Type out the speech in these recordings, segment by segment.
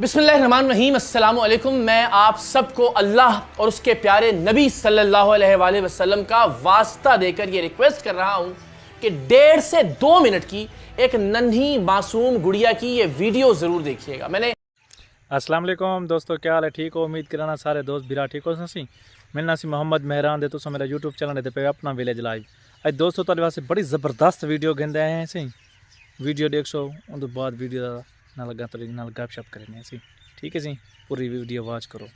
बिस्मिल्लाहिर्रहमानिर्रहीम, अस्सलामु अलैकुम। मैं आप सबको अल्लाह और उसके प्यारे नबी सल्लल्लाहु अलैहि वसल्लम का वास्ता देकर ये रिक्वेस्ट कर रहा हूँ कि 1.5 से 2 मिनट की एक नन्ही मासूम गुड़िया की ये वीडियो ज़रूर देखिएगा। मैंने अस्सलाम वालेकुम दोस्तों, क्या हाल है? ठीक हो? उम्मीद कराना सारे दोस्त बिरा ठीक हो सी। मिलना सी मोहम्मद मेहरान दे तुम मेरा यूट्यूब चैनल पे अपना विलेज लाइव। अज दोस्तों तुहाडे वास्ते बड़ी ज़बरदस्त वीडियो कहते आए हैं सी। वीडियो देख सो उन बाद वीडियो ना लगा तो नाल गपशप करने सी। ठीक है जी, पूरी वीडियो वॉच करो।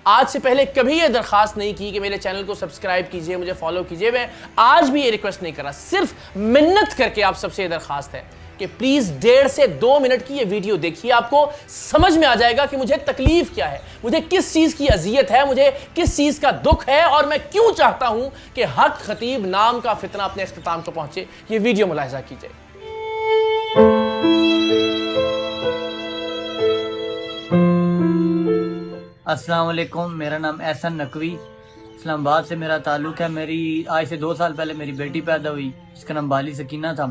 आज से पहले कभी ये दरखास्त नहीं की कि मेरे चैनल को सब्सक्राइब कीजिए, मुझे फॉलो कीजिए। मैं आज भी ये रिक्वेस्ट नहीं कर रहा, सिर्फ मिन्नत करके आप सबसे ये दरखास्त है कि प्लीज 1.5 से 2 मिनट की ये वीडियो देखिए। आपको समझ में आ जाएगा कि मुझे तकलीफ क्या है, मुझे किस चीज की अजियत है, मुझे किस चीज का दुख है और मैं क्यों चाहता हूं कि हक खतीब नाम का फितना अपने इख्तिताम को पहुंचे। ये वीडियो मुलाहिजा कीजिए। अस्सलाम वालेकुम, मेरा नाम एहसन नकवी, इस्लामाबाद से मेरा ताल्लुक़ है। मेरी आज से 2 साल पहले मेरी बेटी पैदा हुई, इसका नाम बाली सकीना था।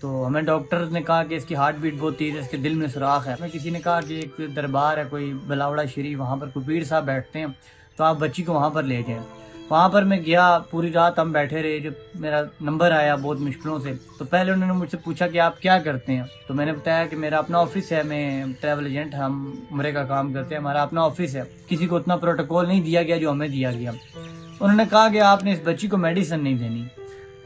तो हमें डॉक्टर ने कहा कि इसकी हार्ट बीट बहुत तेज़ है, इसके दिल में सुराख है। हमें किसी ने कहा कि एक दरबार है कोई बलावड़ा शरीफ, वहाँ पर कोई पीर साहब बैठते हैं, तो आप बच्ची को वहाँ पर ले जाएँ। वहाँ पर मैं गया, पूरी रात हम बैठे रहे। जब मेरा नंबर आया बहुत मुश्किलों से, तो पहले उन्होंने मुझसे पूछा कि आप क्या करते हैं। तो मैंने बताया कि मेरा अपना ऑफिस है, मैं ट्रैवल एजेंट, हम उम्रे का काम करते हैं, हमारा अपना ऑफिस है। किसी को उतना प्रोटोकॉल नहीं दिया गया जो हमें दिया गया। उन्होंने कहा कि आपने इस बच्ची को मेडिसिन नहीं देनी।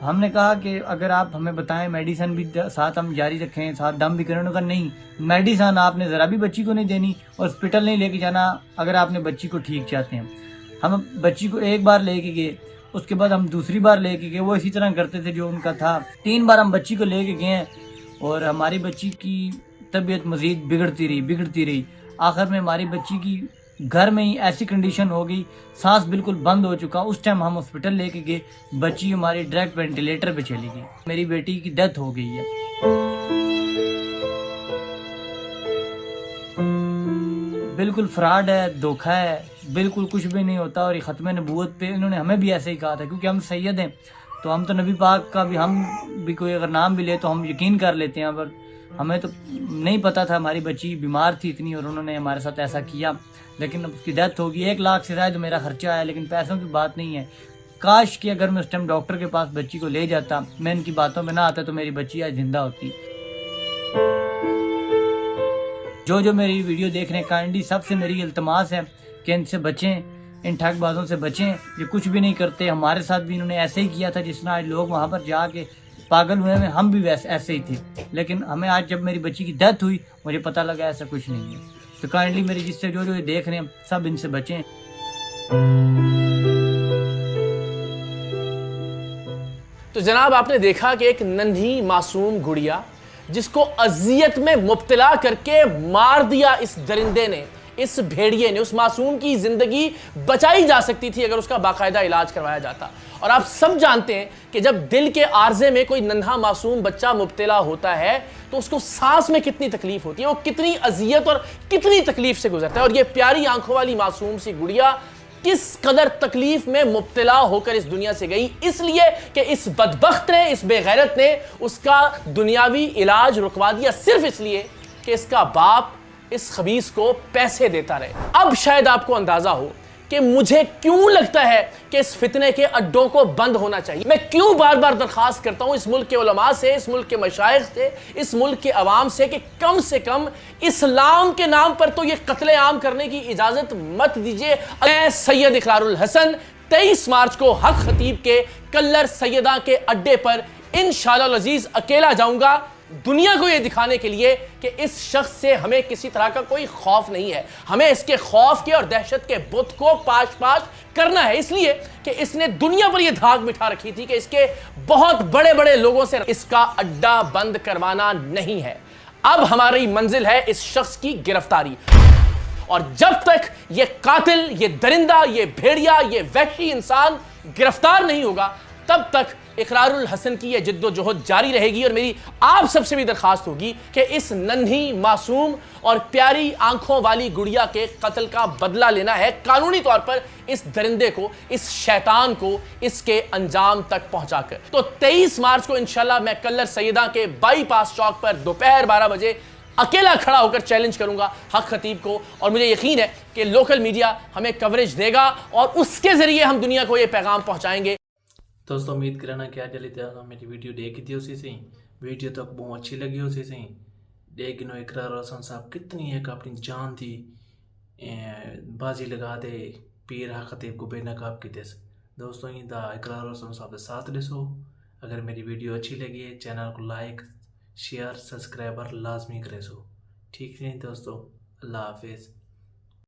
हमने कहा कि अगर आप हमें बताएं मेडिसिन भी साथ हम जारी रखें, साथ दम भी करें। उन्होंने कहा नहीं, मेडिसिन आपने ज़रा भी बच्ची को नहीं देनी, हॉस्पिटल नहीं लेके जाना अगर आपने बच्ची को ठीक चाहते हैं। हम बच्ची को एक बार लेके गए, उसके बाद हम दूसरी बार लेके गए, वो इसी तरह करते थे जो उनका था। 3 बार हम बच्ची को लेके गए और हमारी बच्ची की तबीयत मज़ीद बिगड़ती रही। आखिर में हमारी बच्ची की घर में ही ऐसी कंडीशन हो गई, सांस बिल्कुल बंद हो चुका। उस टाइम हम हॉस्पिटल लेके गए, बच्ची हमारी डायरेक्ट वेंटिलेटर पे चली गई। मेरी बेटी की डेथ हो गई है। बिल्कुल फ्रॉड है, धोखा है, बिल्कुल कुछ भी नहीं होता। और ये ख़त्म नबूवत पे इन्होंने हमें भी ऐसे ही कहा था, क्योंकि हम सैयद हैं तो हम तो नबी पाक का भी, हम भी कोई अगर नाम भी ले तो हम यकीन कर लेते हैं। पर हमें तो नहीं पता था, हमारी बच्ची बीमार थी इतनी और उन्होंने हमारे साथ ऐसा किया। लेकिन अब उसकी डेथ होगी। 1 लाख से ज़्यादा मेरा खर्चा आया, लेकिन पैसों की बात नहीं है। काश कि अगर मैं उस टाइम डॉक्टर के पास बच्ची को ले जाता, मैं इनकी बातों में ना आता, तो मेरी बच्ची आज जिंदा होती। जो मेरी वीडियो देख रहे हैं, काइंडली सबसे मेरी इल्तमास है कि इनसे बचें, इन ठगबाजों से बचें। ये कुछ भी नहीं करते। हमारे साथ भी इन्होंने ऐसे ही किया था, जिस तरह आज लोग वहाँ पर जाके पागल हुए हैं, हम भी वैसे ऐसे ही थे। लेकिन हमें आज जब मेरी बच्ची की डेथ हुई, मुझे पता लगा ऐसा कुछ नहीं है। तो काइंडली मेरी जिससे जो ये देख रहे हैं, सब इनसे बचें। तो जनाब, आपने देखा कि एक नन्ही मासूम गुड़िया जिसको अजियत में मुब्तला करके मार दिया इस दरिंदे ने, इस भेड़िए ने, उस मासूम की जिंदगी बचाई जा सकती थी अगर उसका बाकायदा इलाज करवाया जाता। और आप सब जानते हैं कि जब दिल के आर्जे में कोई नन्हा मासूम बच्चा मुब्तला होता है तो उसको सांस में कितनी तकलीफ होती है, वो कितनी अजियत और कितनी तकलीफ से गुजरता है। और ये प्यारी आंखों वाली मासूम सी गुड़िया किस कदर तकलीफ में मुब्तला होकर इस दुनिया से गई, इसलिए कि इस बदबख्त ने, इस बेगैरत ने उसका दुनियावी इलाज रुकवा दिया, सिर्फ इसलिए कि इसका बाप इस खबीस को पैसे देता रहे। अब शायद आपको अंदाजा हो कि मुझे क्यों लगता है कि इस फितने के अड्डों को बंद होना चाहिए। मैं क्यों बार बार दरखास्त करता हूं इस मुल्क के उलमा से, इस मुल्क के मशाइख से, इस मुल्क के अवाम से कम इस्लाम के नाम पर तो ये कत्ले आम करने की इजाजत मत दीजिए। मैं सैयद इकरारुल हसन 23 मार्च को हक खतीब के कल्लर सैयदा के अड्डे पर इंशाअल्लाह अजीज अकेला जाऊंगा, दुनिया को यह दिखाने के लिए कि इस शख्स से हमें किसी तरह का कोई खौफ नहीं है। हमें इसके खौफ के और दहशत के बुत को पाश पाश करना है, इसलिए कि इसने दुनिया पर यह धाक बिठा रखी थी कि इसके बहुत बड़े बड़े लोगों से इसका अड्डा बंद करवाना नहीं है। अब हमारी मंजिल है इस शख्स की गिरफ्तारी। और जब तक ये कातिल, ये दरिंदा, ये भेड़िया, ये वहशी इंसान गिरफ्तार नहीं होगा, तब तक इकरारुल हसन की यह जिद्दोजहद जारी रहेगी। और मेरी आप सबसे भी दरखास्त होगी कि इस नन्ही मासूम और प्यारी आंखों वाली गुड़िया के कत्ल का बदला लेना है कानूनी तौर पर, इस दरिंदे को, इस शैतान को इसके अंजाम तक पहुंचाकर। तो 23 मार्च को इंशाल्लाह मैं कल्लर सैयदा के बाईपास चौक पर दोपहर 12 बजे अकेला खड़ा होकर चैलेंज करूंगा हक खतीब को, और मुझे यकीन है कि लोकल मीडिया हमें कवरेज देगा और उसके जरिए हम दुनिया को ये पैगाम पहुंचाएंगे। दोस्तों उम्मीद करना क्या जल्दी तक मेरी वीडियो देखी थी उसी से वीडियो तो बहुत अच्छी लगी उसी से, लेकिन इकरार हसन साहब कितनी एक अपनी जान थी बाजी लगा दे पीर हक खतीब को बेनकाब की देस। दोस्तों इकरार हसन साहब के साथ लिसो। अगर मेरी वीडियो अच्छी लगी है चैनल को लाइक शेयर सब्सक्राइबर लाजमी करे सो। ठीक है दोस्तों, अल्लाह हाफिज़।